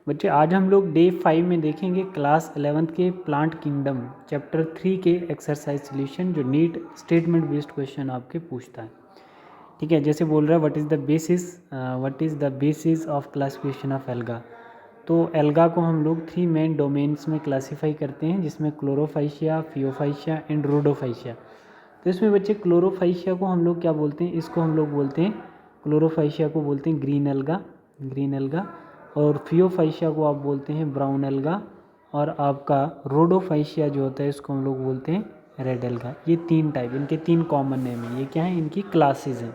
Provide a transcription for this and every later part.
बच्चे आज हम लोग डे 5 में देखेंगे क्लास 11th के प्लांट किंगडम चैप्टर 3 के एक्सरसाइज सॉल्यूशन जो नीट स्टेटमेंट बेस्ड क्वेश्चन आपके पूछता है। ठीक है, जैसे बोल रहा है what is the basis of classification of alga. तो एल्गा को हम लोग 3 मेन डोमेन्स में क्लासीफाई करते हैं, जिसमें क्लोरोफाइशिया, फियोफाइशिया एंड रोडोफाइशिया। तो इसमें बच्चे क्लोरोफाइशिया को हम लोग क्या बोलते हैं, इसको हम लोग बोलते हैं क्लोरोफाइशिया को बोलते हैं ग्रीन एल्गा, और फियोफाइशिया को आप बोलते हैं ब्राउन एल्गा, और आपका रोडोफाइशिया जो होता है इसको हम लोग बोलते हैं रेड एल्गा। ये 3 टाइप, इनके 3 कॉमन नेम है। ये क्या है, इनकी क्लासेज हैं।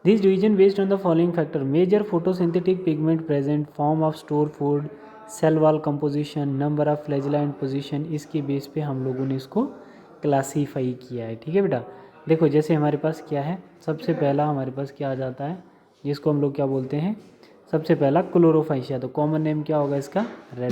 This division based on the following factor: major photosynthetic pigment present, form of store food, cell wall composition, number of flagella and position. इसके बेस पे हम लोगों ने इसको क्लासीफाई किया है। ठीक है बेटा, देखो जैसे हमारे पास क्या है, सबसे पहला हमारे पास क्या आ जाता है, जिसको हम लोग क्या बोलते हैं, सबसे पहला क्लोरोफाइशिया। तो कॉमन नेम क्या होगा इसका, रेड।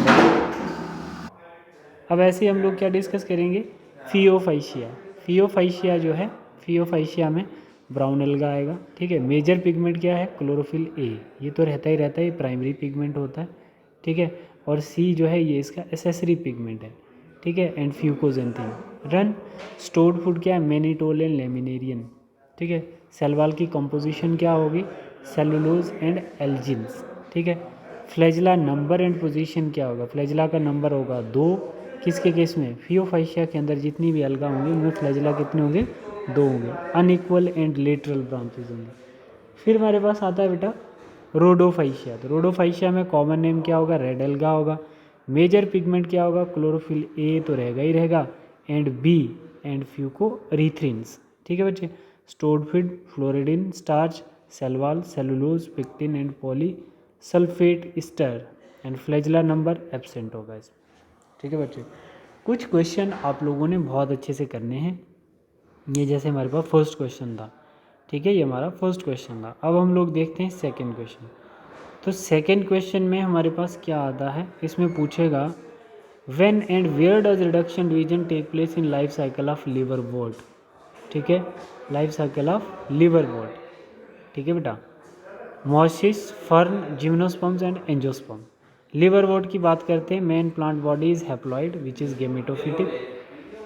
अब ऐसे हम लोग क्या डिस्कस करेंगे, फियोफाइशिया जो है, फियोफाइशिया में ब्राउन एल्गा आएगा। ठीक है, मेजर पिगमेंट क्या है, क्लोरोफिल ए, ये तो रहता ही रहता है, ये प्राइमरी पिगमेंट होता है। ठीक है, और सी जो है ये इसका एसेसरी पिगमेंट है। ठीक है, and fucoxanthin. Run stored food क्या है, मैनिटोल एंड लेमिनेरियन। ठीक है, सेल वॉल की कंपोजिशन क्या होगी, सेलुलोज एंड एल्जिन्स। ठीक है, फ्लैजिला नंबर एंड पोजीशन क्या होगा, फ्लैजिला का नंबर होगा 2। किसके केस में, फियोफाइशिया के अंदर जितनी भी एल्गा होंगे उनमें फ्लैजिला कितने होंगे, 2 होंगे। अनइक्वल एंड लेटरल ब्रांचेज होंगे। फिर हमारे पास आता है बेटा रोडोफाइशिया। तो रोडोफाइशिया में कॉमन नेम क्या होगा, रेड एल्गा होगा। मेजर पिगमेंट क्या होगा, क्लोरोफिल ए तो रहेगा ही रहेगा, एंड बी एंड फ्यूकोरीथ्रिन्स। ठीक है बच्चे, stored food, floridean, starch, cell wall, cellulose, pectin and poly sulphate ester, and flagella number absent होगा इसमें। ठीक है बच्चे, कुछ क्वेश्चन आप लोगों ने बहुत अच्छे से करने हैं। ये जैसे हमारे पास फर्स्ट क्वेश्चन था, ठीक है, ये हमारा फर्स्ट क्वेश्चन था। अब हम लोग देखते हैं सेकंड क्वेश्चन। तो सेकंड क्वेश्चन में हमारे पास क्या आता है, इसमें पूछेगा when and where does reduction division take place in life cycle of liverwort. ठीक है, लाइफ साइकिल ऑफ लिवरवॉर्ट। ठीक है बेटा, mosses, fern, gymnosperms and angiosperm. Liverwort की बात करते हैं, main plant body is haploid which is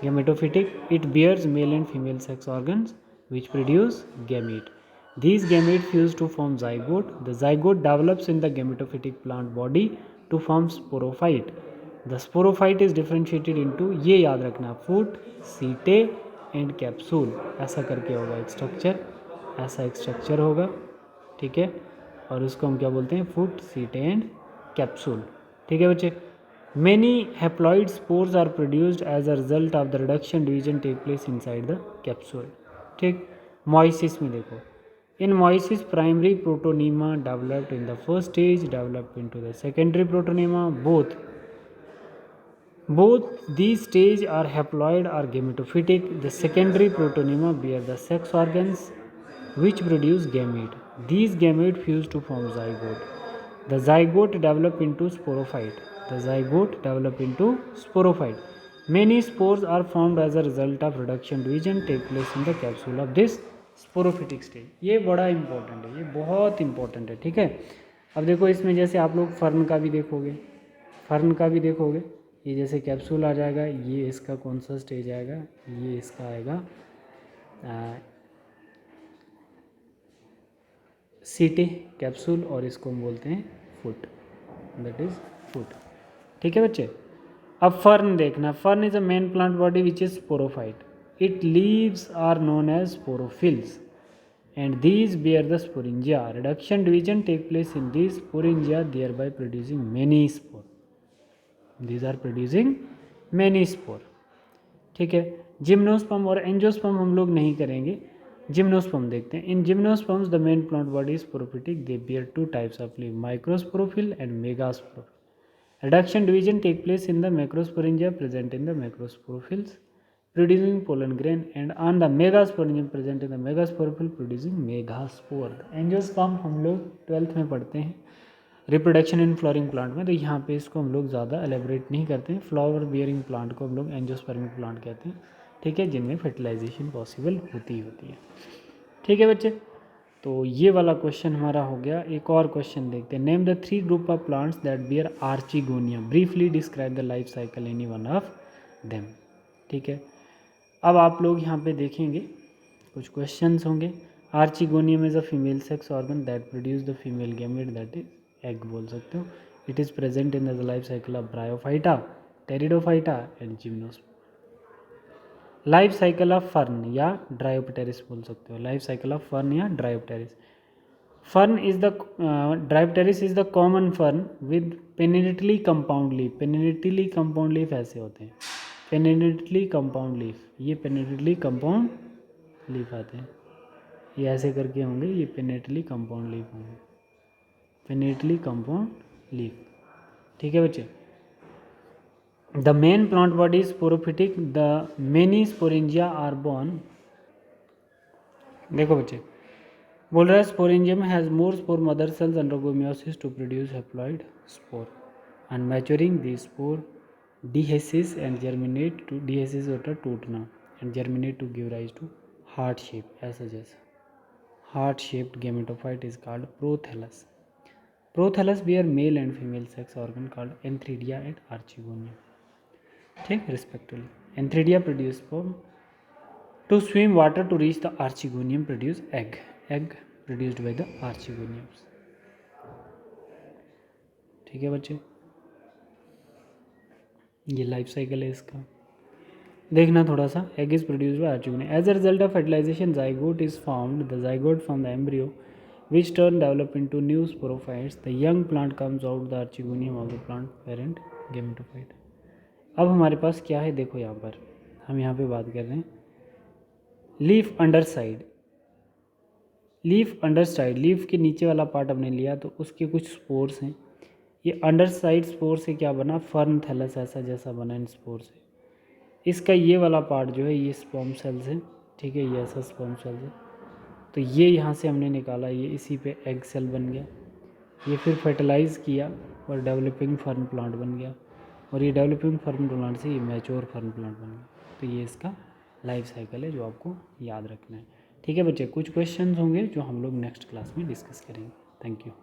gametophytic, it bears male and female sex organs which produce gamete. These gamete fuse to form zygote. The zygote develops in the gametophytic plant body to form sporophyte. The sporophyte is differentiated into, ये याद रखना, फूट, सीटे and capsule. ऐसा करके होगा एक structure, ऐसा एक स्ट्रक्चर होगा। ठीक है, और उसको हम क्या बोलते हैं, फूट, सीटे एंड कैप्सूल। ठीक है बच्चे, many haploid spores are produced as a result of the reduction division take place inside the capsule. ठीक, moisis में देखो, in moisis primary protonema developed in the first stage developed into the secondary protonema. Both these stage are haploid or gametophytic. The secondary protonema bear the sex organs which produce gamete. These gamete fuse to form zygote. The zygote develop into sporophyte. Many spores are formed as a result of reduction division take place in the capsule of this sporophytic stage. ये बड़ा important है, ये बहुत important है। ठीक है, अब देखो इसमें जैसे आप लोग फर्न का भी देखोगे, ये जैसे कैप्सूल आ जाएगा, ये इसका कौन सा स्टेज आएगा, ये इसका आएगा सीटे कैप्सूल, और इसको हम बोलते हैं फुट, दैट इज फुट। ठीक है बच्चे, अब फर्न देखना, fern is a main plant body which is sporophyte. It leaves are known as sporophylls and these bear the sporangia. Reduction division take place in these sporangia, thereby producing many spore. These are producing many spore. ठीक है, gymnosperm और angiosperm हम लोग नहीं करेंगे, gymnosperm देखते हैं। इन gymnosperms the main plant body is sporophytic, they beer 2 types of leave, microsporophyll and megasporophyll. Reduction division take place in the macrosporangia present in the macrosporophils producing pollen grain, and on the megasporangium present in the megasporophyll producing megaspore. Angiosperm हम लोग 12th में पढ़ते हैं reproduction in flowering plant में, तो यहाँ पे इसको हम लोग ज़्यादा एलेबरेट नहीं करते हैं। फ्लावर बियरिंग प्लांट को हम लोग एंजियोस्पर्मिक प्लांट कहते हैं। ठीक है, जिनमें फर्टिलाइजेशन पॉसिबल होती है। ठीक है बच्चे, तो ये वाला क्वेश्चन हमारा हो गया। एक और क्वेश्चन देखते हैं। Name the 3 group of plants that bear archegonia, briefly describe the life cycle any one of them. ठीक है, अब आप लोग यहाँ पे देखेंगे कुछ क्वेश्चंस होंगे। Archegonium is a female sex organ that produce the female gamete that is egg बोल सकते हो। It is present in the life cycle of bryophyta, pteridophyta and gymnosperm. Life cycle of fern या dryopteris बोल सकते हो। Life cycle of fern या dryopteris. Fern is the dryopteris is the common fern with pinnately compound leaf. Pinnately compound leaf ऐसे होते हैं, पेनिनेटली compound leaf, ये पेनिनेटली compound leaf आते हैं, ये ऐसे करके होंगे, ये पेनिनेटली कंपाउंड लीफ होंगे, पेनिनेटली कंपाउंड लीफ। ठीक है बच्चे। The main plant body sporophytic, the many sporangia are borne. देखो बच्चे, बोल रहा है sporangium has more spore mother cells undergo meiosis to produce haploid spore and maturing the spore dehisces and germinate to dehisces होता है टूटना and germinate to give rise to heart shape, ऐसा जैसा heart shaped gametophyte is called prothallus. Prothallus bear male and female sex organ called antheridia and archegonia, ठीक, respectively. Antheridia produce sperm to swim water to reach the archegonium produce egg, egg produced by the archegoniums. ठीक है बच्चे, ये life cycle है इसका, देखना थोड़ा सा। Egg is produced by archegonium. As a result of fertilisation zygote is found, the zygote from the embryo which turn develop into new sporophytes. The young plant comes out the archegonium of the plant parent gametophyte. अब हमारे पास क्या है, देखो यहाँ पर हम यहाँ पे बात कर रहे हैं leaf under side. Leaf under side, leaf के नीचे वाला पार्ट हमने लिया तो उसके कुछ स्पोर्स हैं। ये अंडर साइड स्पोर से क्या बना, फर्न थैलस ऐसा जैसा बना इन स्पोर से। इसका ये वाला पार्ट जो है ये स्पर्म सेल्स है, ठीक है, ये ऐसा स्पर्म सेल्स है। तो ये यहाँ से हमने निकाला, ये इसी पे एग सेल बन गया, ये फिर फर्टिलाइज़ किया और डेवलपिंग फर्न प्लांट बन गया, और ये डेवलपिंग फर्न प्लांट से ये मैच्योर फर्न प्लांट बन गया। तो ये इसका लाइफ साइकिल है जो आपको याद रखना है। ठीक है बच्चे, कुछ क्वेश्चंस होंगे जो हम लोग नेक्स्ट क्लास में डिस्कस करेंगे। Thank you.